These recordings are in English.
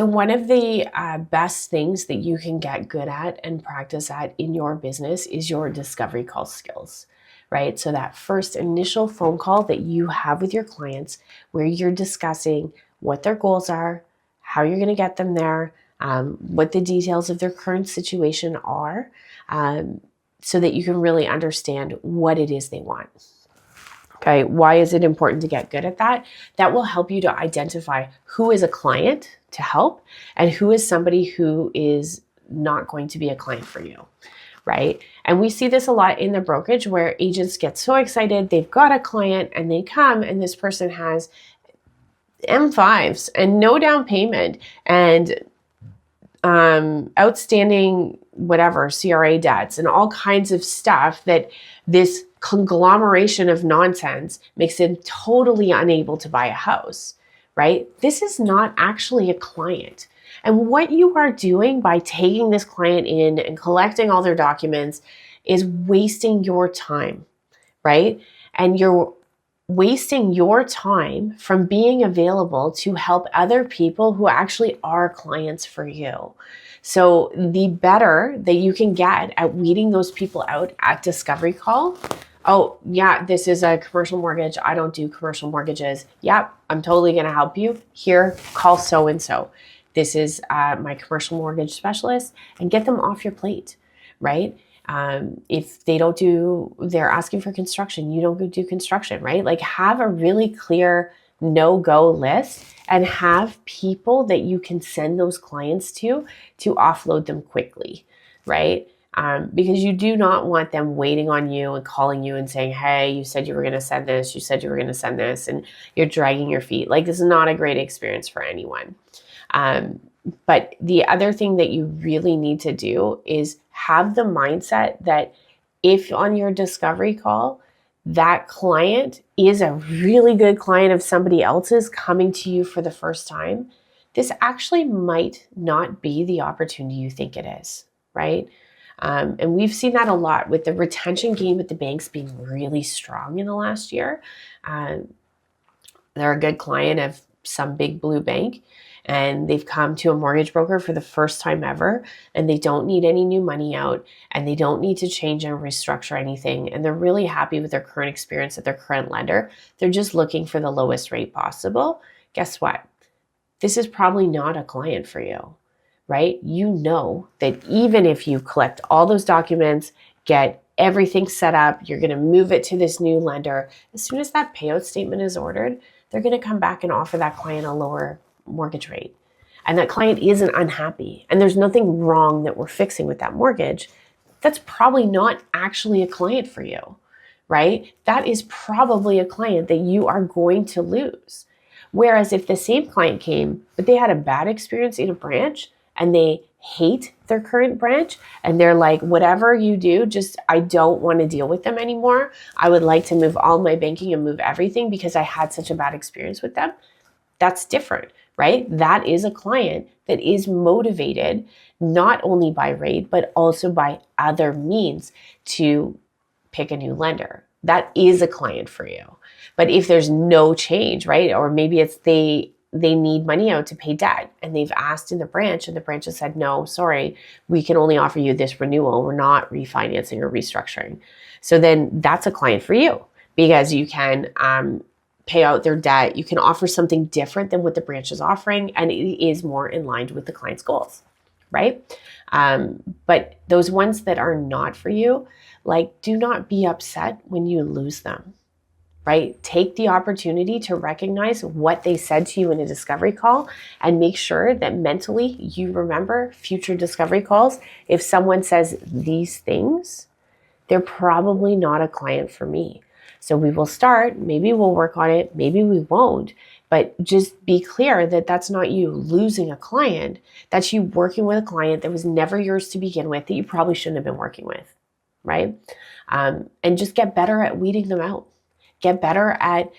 So one of the best things that you can get good at and practice at in your business is your discovery call skills, right? So that first initial phone call that you have with your clients where you're discussing what their goals are, how you're going to get them there, what the details of their current situation are, so that you can really understand what it is they want. Okay, why is it important to get good at that? That will help you to identify who is a client to help and who is somebody who is not going to be a client for you, right? And we see this a lot in the brokerage where agents get so excited, they've got a client and they come and this person has M5s and no down payment and outstanding whatever CRA debts and all kinds of stuff that this conglomeration of nonsense makes them totally unable to buy a house, right? This is not actually a client. And what you are doing by taking this client in and collecting all their documents is wasting your time, right? And you're wasting your time from being available to help other people who actually are clients for you. So the better that you can get at weeding those people out at discovery call, oh yeah, this is a commercial mortgage. I don't do commercial mortgages. Yep, I'm totally going to help you. Here, call so-and-so. This is my commercial mortgage specialist, and get them off your plate, right? If they don't do, they're asking for construction, you don't do construction, right? Like have a really clear no-go list and have people that you can send those clients to offload them quickly, right? Because you do not want them waiting on you and calling you and saying, hey, you said you were going to send this, you said you were going to send this, and you're dragging your feet. Like this is not a great experience for anyone. But the other thing that you really need to do is have the mindset that if on your discovery call, that client is a really good client of somebody else's coming to you for the first time, this actually might not be the opportunity you think it is, right? And we've seen that a lot with the retention game with the banks being really strong in the last year. They're a good client of some big blue bank, and they've come to a mortgage broker for the first time ever, and they don't need any new money out, and they don't need to change and restructure anything, and they're really happy with their current experience at their current lender. They're just looking for the lowest rate possible. Guess what? This is probably not a client for you, right? You know that even if you collect all those documents, get everything set up, you're going to move it to this new lender. As soon as that payout statement is ordered, they're going to come back and offer that client a lower mortgage rate. And that client isn't unhappy. And there's nothing wrong that we're fixing with that mortgage. That's probably not actually a client for you, right? That is probably a client that you are going to lose. Whereas if the same client came, but they had a bad experience in a branch and they hate their current branch and they're like, whatever you do, just, I don't want to deal with them anymore. I would like to move all my banking and move everything because I had such a bad experience with them. That's different, right? That is a client that is motivated not only by rate, but also by other means to pick a new lender. That is a client for you. But if there's no change, right? Or maybe it's they need money out to pay debt and they've asked in the branch and the branch has said, no, sorry, we can only offer you this renewal. We're not refinancing or restructuring. So then that's a client for you because you can pay out their debt. You can offer something different than what the branch is offering, and it is more in line with the client's goals, right? But those ones that are not for you, like, do not be upset when you lose them, right? Take the opportunity to recognize what they said to you in a discovery call and make sure that mentally you remember future discovery calls. If someone says these things, they're probably not a client for me. So we will start, maybe we'll work on it, maybe we won't, but just be clear that that's not you losing a client, that's you working with a client that was never yours to begin with, that you probably shouldn't have been working with, right? And just get better at weeding them out. Get better at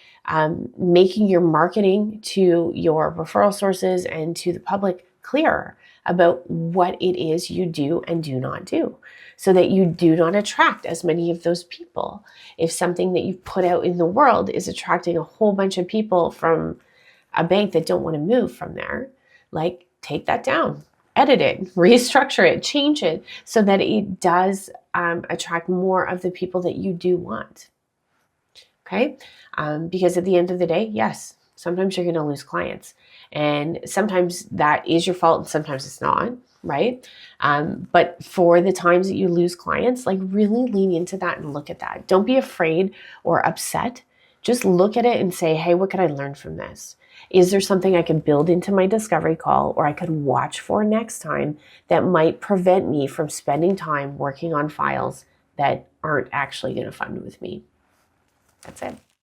making your marketing to your referral sources and to the public clearer about what it is you do and do not do, so that you do not attract as many of those people. If something that you've put out in the world is attracting a whole bunch of people from a bank that don't want to move from there, like, take that down, edit it, restructure it, change it so that it does attract more of the people that you do want. Okay? Because at the end of the day, yes, sometimes you're going to lose clients. And sometimes that is your fault and sometimes it's not, right? But for the times that you lose clients, like really lean into that and look at that. Don't be afraid or upset. Just look at it and say, hey, what can I learn from this? Is there something I could build into my discovery call or I could watch for next time that might prevent me from spending time working on files that aren't actually going to fund with me? That's it.